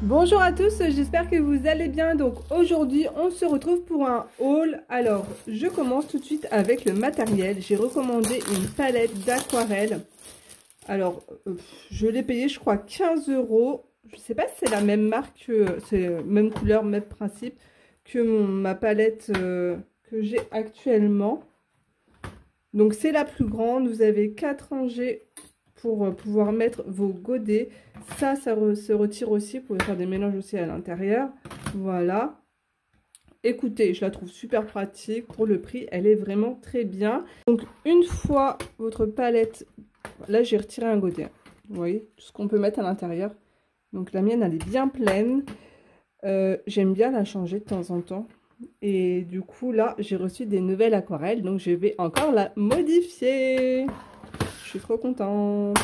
Bonjour à tous, j'espère que vous allez bien. Donc aujourd'hui on se retrouve pour un haul. Alors je commence tout de suite avec le matériel. J'ai recommandé une palette d'aquarelle. Alors je l'ai payé je crois 15 €. Je sais pas si c'est la même marque, c'est même couleur, même principe que ma palette que j'ai actuellement. Donc c'est la plus grande, vous avez 4 rangées pour pouvoir mettre vos godets. Ça se retire aussi, vous pouvez faire des mélanges aussi à l'intérieur. Voilà. Écoutez, je la trouve super pratique. Pour le prix, elle est vraiment très bien. Donc une fois votre palette, là j'ai retiré un godet. Vous voyez, tout ce qu'on peut mettre à l'intérieur. Donc la mienne, elle est bien pleine. J'aime bien la changer de temps en temps. Et du coup, là, j'ai reçu des nouvelles aquarelles. Donc je vais encore la modifier. Je suis trop contente.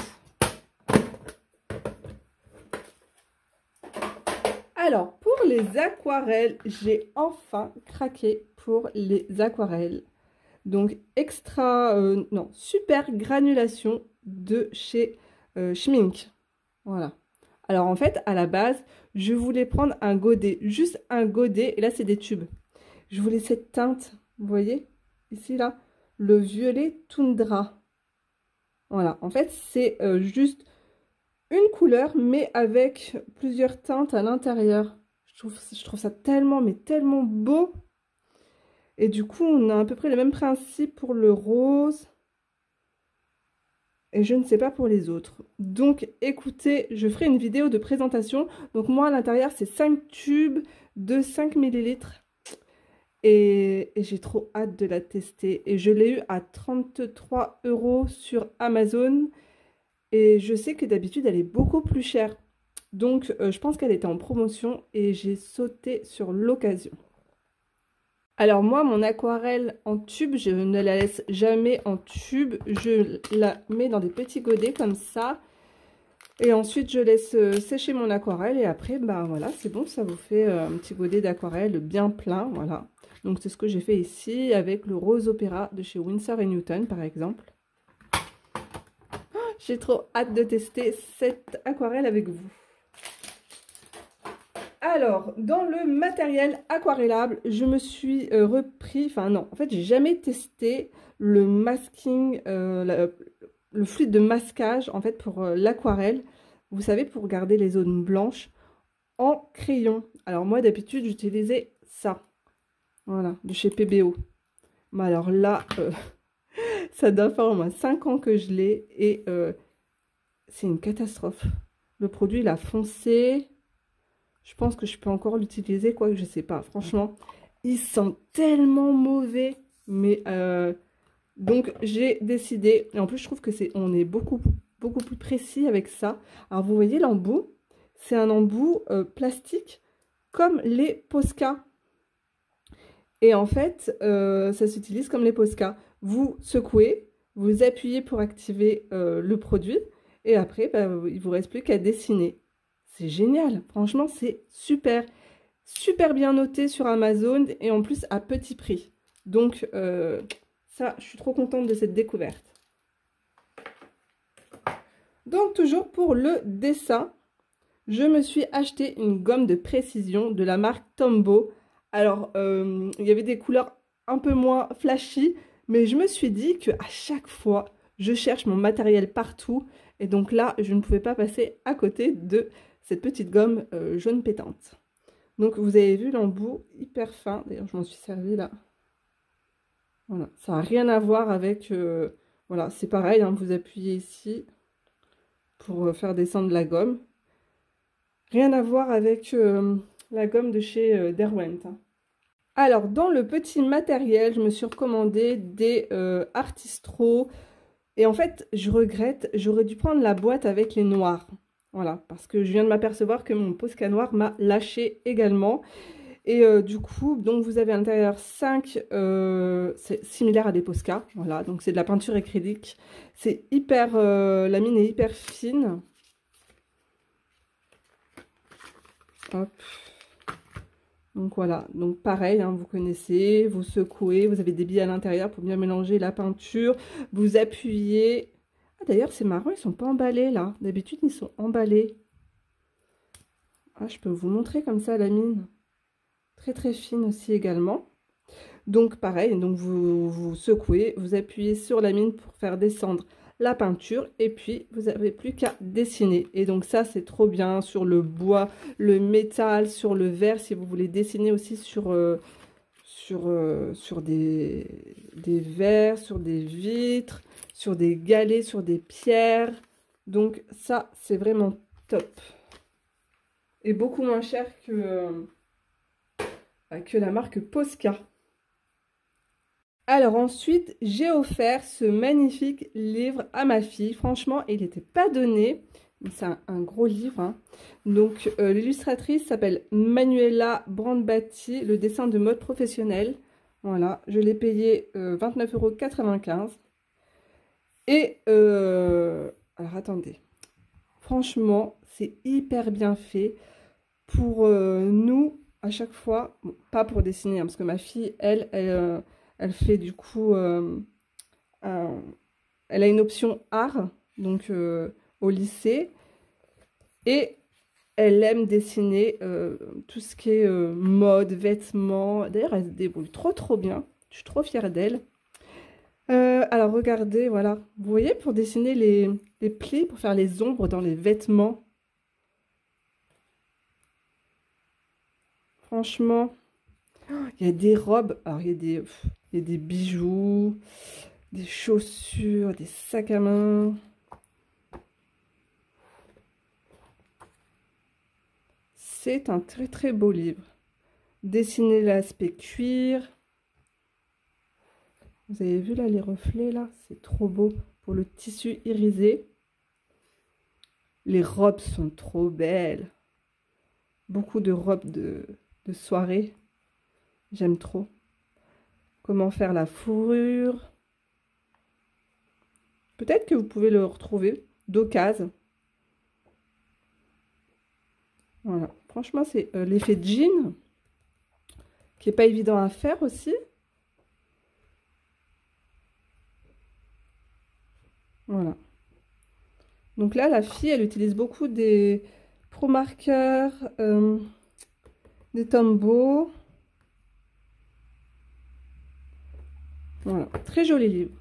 Alors, pour les aquarelles, j'ai enfin craqué pour les aquarelles. Donc, super granulation de chez Schmink. Voilà. Alors, en fait, à la base, je voulais prendre un godet, juste un godet. Et là, c'est des tubes. Je voulais cette teinte, vous voyez, ici, là, le violet toundra. Voilà, en fait, c'est juste une couleur, mais avec plusieurs teintes à l'intérieur. Je trouve ça tellement, mais tellement beau. Et du coup, on a à peu près le même principe pour le rose. Et je ne sais pas pour les autres. Donc, écoutez, je ferai une vidéo de présentation. Donc, moi, à l'intérieur, c'est 5 tubes de 5 ml. Et j'ai trop hâte de la tester. Et je l'ai eu à 33 € sur Amazon. Et je sais que d'habitude, elle est beaucoup plus chère. Donc, je pense qu'elle était en promotion et j'ai sauté sur l'occasion. Alors moi, mon aquarelle en tube, je ne la laisse jamais en tube. Je la mets dans des petits godets comme ça. Et ensuite, je laisse sécher mon aquarelle. Et après, ben voilà, c'est bon, ça vous fait un petit godet d'aquarelle bien plein. Voilà. Donc, c'est ce que j'ai fait ici avec le Rose Opéra de chez Winsor & Newton, par exemple. J'ai trop hâte de tester cette aquarelle avec vous. Alors, dans le matériel aquarellable, je me suis repris... Enfin non, en fait, j'ai jamais testé le masking, le fluide de masquage, en fait, pour l'aquarelle. Vous savez, pour garder les zones blanches en crayon. Alors moi, d'habitude, j'utilisais ça. Voilà, de chez PBO. Mais alors là... ça doit faire au moins 5 ans que je l'ai et c'est une catastrophe. Le produit, il a foncé. Je pense que je peux encore l'utiliser, quoi que je sais pas. Franchement, il sent tellement mauvais. Mais donc, j'ai décidé. Et en plus, je trouve que on est beaucoup plus précis avec ça. Alors, vous voyez l'embout, c'est un embout plastique comme les Posca. Et en fait, ça s'utilise comme les Posca. Vous secouez, vous appuyez pour activer le produit. Et après, bah, il ne vous reste plus qu'à dessiner. C'est génial. Franchement, c'est super. Super bien noté sur Amazon. Et en plus, à petit prix. Donc, ça, je suis trop contente de cette découverte. Donc, toujours pour le dessin, je me suis acheté une gomme de précision de la marque Tombow. Alors, il y avait des couleurs un peu moins flashy, mais je me suis dit qu'à chaque fois, je cherche mon matériel partout. Et donc là, je ne pouvais pas passer à côté de cette petite gomme jaune pétante. Donc, vous avez vu l'embout hyper fin. D'ailleurs, je m'en suis servi là. Voilà, ça n'a rien à voir avec... voilà, c'est pareil, hein, vous appuyez ici pour faire descendre la gomme. Rien à voir avec la gomme de chez Derwent. Alors, dans le petit matériel, je me suis recommandé des Artistro. Et en fait, je regrette, j'aurais dû prendre la boîte avec les noirs. Voilà, parce que je viens de m'apercevoir que mon Posca noir m'a lâché également. Et du coup, donc vous avez à l'intérieur 5, c'est similaire à des Posca. Voilà, donc c'est de la peinture acrylique. C'est hyper, la mine est hyper fine. Hop. Donc voilà, donc pareil, hein, vous connaissez, vous secouez, vous avez des billes à l'intérieur pour bien mélanger la peinture, vous appuyez. Ah, d'ailleurs, c'est marrant, ils sont pas emballés là. D'habitude, ils sont emballés. Ah, je peux vous montrer comme ça la mine. Très très fine aussi également. Donc pareil, donc vous secouez, vous appuyez sur la mine pour faire descendre la peinture et puis vous n'avez plus qu'à dessiner. Et donc ça c'est trop bien sur le bois, le métal, sur le verre si vous voulez dessiner aussi sur des verres, sur des vitres, sur des galets, sur des pierres. Donc ça c'est vraiment top. Et beaucoup moins cher que la marque Posca. Alors ensuite, j'ai offert ce magnifique livre à ma fille. Franchement, il n'était pas donné, mais c'est un gros livre. Hein. Donc l'illustratrice s'appelle Manuela Brandbatti, le dessin de mode professionnel. Voilà, je l'ai payé 29,95 €. Et alors attendez, franchement, c'est hyper bien fait pour nous à chaque fois, bon, pas pour dessiner, hein, parce que ma fille, elle fait du coup, elle a une option art, donc au lycée, et elle aime dessiner tout ce qui est mode, vêtements. D'ailleurs, elle se débrouille trop bien, je suis trop fière d'elle. Alors regardez, voilà, vous voyez pour dessiner les plis, pour faire les ombres dans les vêtements. Franchement, il y a des robes, alors il y a des bijoux, des chaussures, des sacs à main. C'est un très beau livre. Dessiner l'aspect cuir. Vous avez vu là les reflets là? C'est trop beau pour le tissu irisé. Les robes sont trop belles. Beaucoup de robes de soirée. J'aime trop. Comment faire la fourrure. Peut-être que vous pouvez le retrouver d'occasion. Voilà. Franchement, c'est l'effet jean qui n'est pas évident à faire aussi. Voilà. Donc là, la fille, elle utilise beaucoup des Pro Markers, des Tombow. Voilà, très joli livre.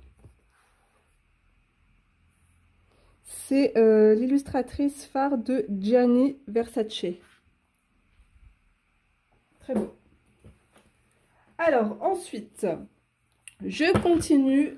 C'est l'illustratrice phare de Gianni Versace. Très beau. Alors, ensuite, je continue.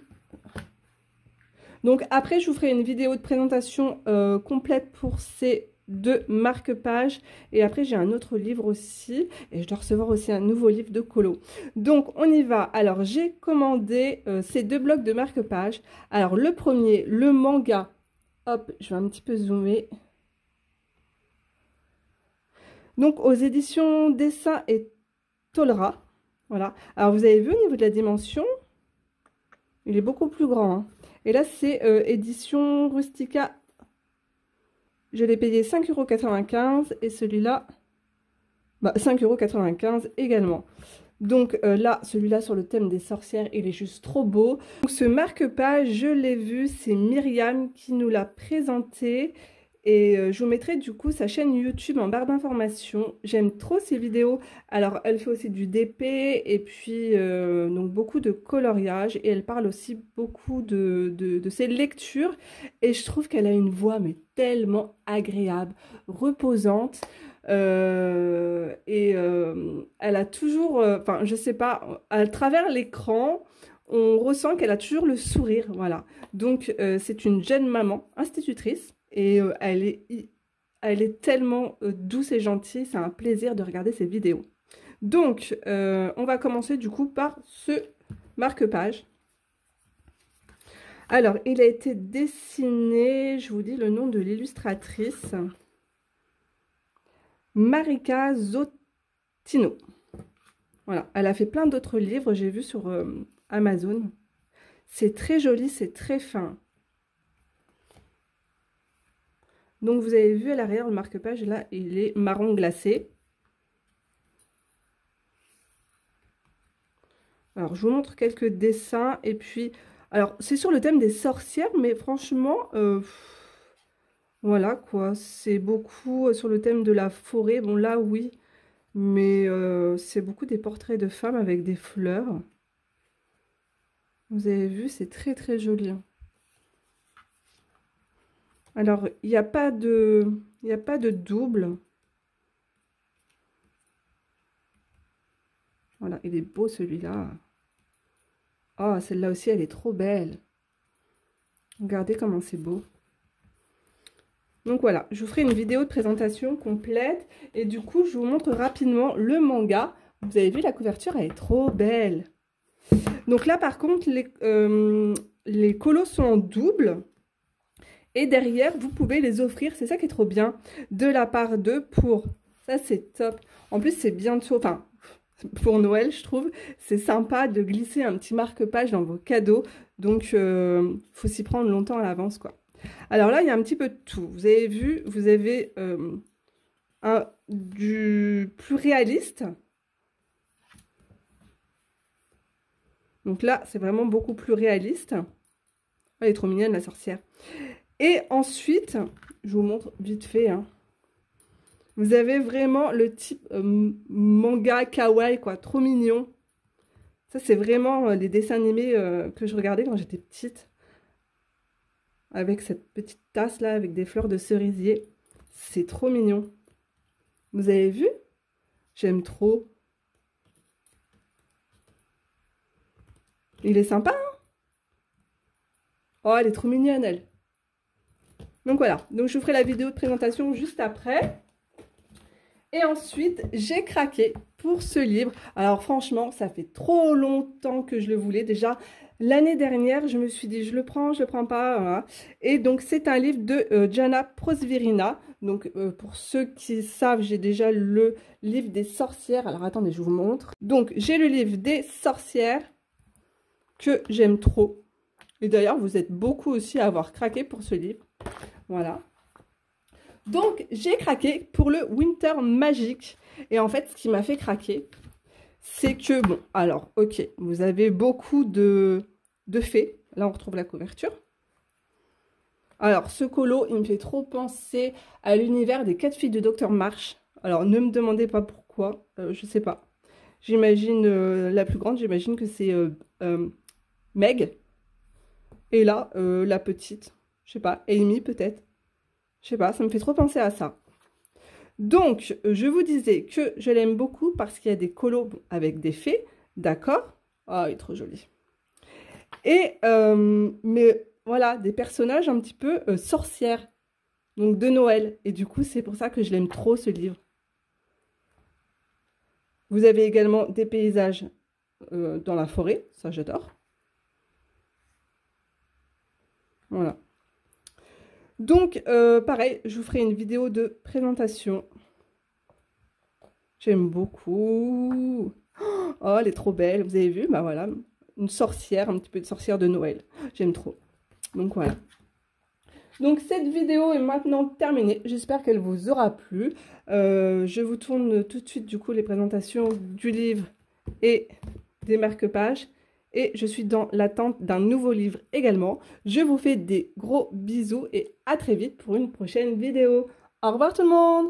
Donc, après, je vous ferai une vidéo de présentation complète pour ces deux marque-pages. Et après, j'ai un autre livre aussi. Et je dois recevoir aussi un nouveau livre de colo. Donc, on y va. Alors, j'ai commandé ces deux blocs de marque-pages. Alors, le premier, le manga. Hop, je vais un petit peu zoomer. Donc, aux éditions Dessin et Tolera. Voilà. Alors, vous avez vu au niveau de la dimension, il est beaucoup plus grand. Hein. Et là, c'est édition Rustica. Je l'ai payé 5,95 € et celui-là, bah, 5,95 € également. Donc là, celui-là sur le thème des sorcières, il est juste trop beau. Donc, ce marque-page, je l'ai vu, c'est Myriam qui nous l'a présenté. Et je vous mettrai du coup sa chaîne YouTube en barre d'informations. J'aime trop ses vidéos. Alors elle fait aussi du DP et puis donc beaucoup de coloriage. Et elle parle aussi beaucoup de ses lectures. Et je trouve qu'elle a une voix mais tellement agréable, reposante. Elle a toujours, enfin je sais pas, à travers l'écran, on ressent qu'elle a toujours le sourire. Voilà. Donc c'est une jeune maman institutrice. Et elle est tellement douce et gentille, c'est un plaisir de regarder ses vidéos. Donc, on va commencer du coup par ce marque-page. Alors, il a été dessiné, je vous dis le nom de l'illustratrice, Marika Zottino. Voilà, elle a fait plein d'autres livres, j'ai vu sur Amazon. C'est très joli, c'est très fin. Donc, vous avez vu à l'arrière, le marque-page, là, il est marron glacé. Alors, je vous montre quelques dessins. Et puis, alors, c'est sur le thème des sorcières, mais franchement, Voilà quoi, c'est beaucoup sur le thème de la forêt. Bon là oui, mais c'est beaucoup des portraits de femmes avec des fleurs. Vous avez vu, c'est très très joli, hein. Alors, il n'y a pas de double. Voilà, il est beau celui-là. Oh, celle-là aussi, elle est trop belle. Regardez comment c'est beau. Donc voilà, je vous ferai une vidéo de présentation complète. Et du coup, je vous montre rapidement le manga. Vous avez vu, la couverture, elle est trop belle. Donc là, par contre, les colos sont en double. Et derrière, vous pouvez les offrir, c'est ça qui est trop bien, de la part d'eux pour... Ça, c'est top. En plus, c'est bientôt... Enfin, pour Noël, je trouve, c'est sympa de glisser un petit marque-page dans vos cadeaux. Donc, faut s'y prendre longtemps à l'avance, quoi. Alors là, il y a un petit peu de tout. Vous avez vu, vous avez du plus réaliste. Donc là, c'est vraiment beaucoup plus réaliste. Oh, elle est trop mignonne, la sorcière. Et ensuite, je vous montre vite fait, hein. Vous avez vraiment le type manga kawaii, quoi, trop mignon. Ça, c'est vraiment les dessins animés que je regardais quand j'étais petite. Avec cette petite tasse là, avec des fleurs de cerisier. C'est trop mignon. Vous avez vu? J'aime trop. Il est sympa, hein? Oh, elle est trop mignonne, elle. Donc voilà, donc je vous ferai la vidéo de présentation juste après. Et ensuite, j'ai craqué pour ce livre. Alors franchement, ça fait trop longtemps que je le voulais. Déjà, l'année dernière, je me suis dit, je le prends pas. Voilà. Et donc, c'est un livre de Jana Prosvirina. Donc, pour ceux qui savent, j'ai déjà le livre des sorcières. Alors, attendez, je vous montre. Donc, j'ai le livre des sorcières que j'aime trop. Et d'ailleurs, vous êtes beaucoup aussi à avoir craqué pour ce livre. Voilà. Donc, j'ai craqué pour le Winter Magic. Et en fait, ce qui m'a fait craquer, c'est que, bon, alors, ok, vous avez beaucoup de fées. Là, on retrouve la couverture. Alors, ce colo, il me fait trop penser à l'univers des 4 filles de Dr. Marsh. Alors, ne me demandez pas pourquoi, je sais pas. J'imagine, la plus grande, j'imagine que c'est Meg. Et là, la petite, je sais pas, Amy peut-être. Je sais pas, ça me fait trop penser à ça. Donc, je vous disais que je l'aime beaucoup parce qu'il y a des colos avec des fées, d'accord? Oh, il est trop joli. Et, mais voilà, des personnages un petit peu sorcières, donc de Noël. Et du coup, c'est pour ça que je l'aime trop, ce livre. Vous avez également des paysages dans la forêt, ça j'adore. Voilà. Donc, pareil, je vous ferai une vidéo de présentation. J'aime beaucoup. Oh, elle est trop belle. Vous avez vu? Bah voilà, une sorcière, un petit peu de sorcière de Noël. J'aime trop. Donc voilà. Donc cette vidéo est maintenant terminée. J'espère qu'elle vous aura plu. Je vous tourne tout de suite du coup les présentations du livre et des marque-pages. Et je suis dans l'attente d'un nouveau livre également. Je vous fais des gros bisous et à très vite pour une prochaine vidéo. Au revoir tout le monde!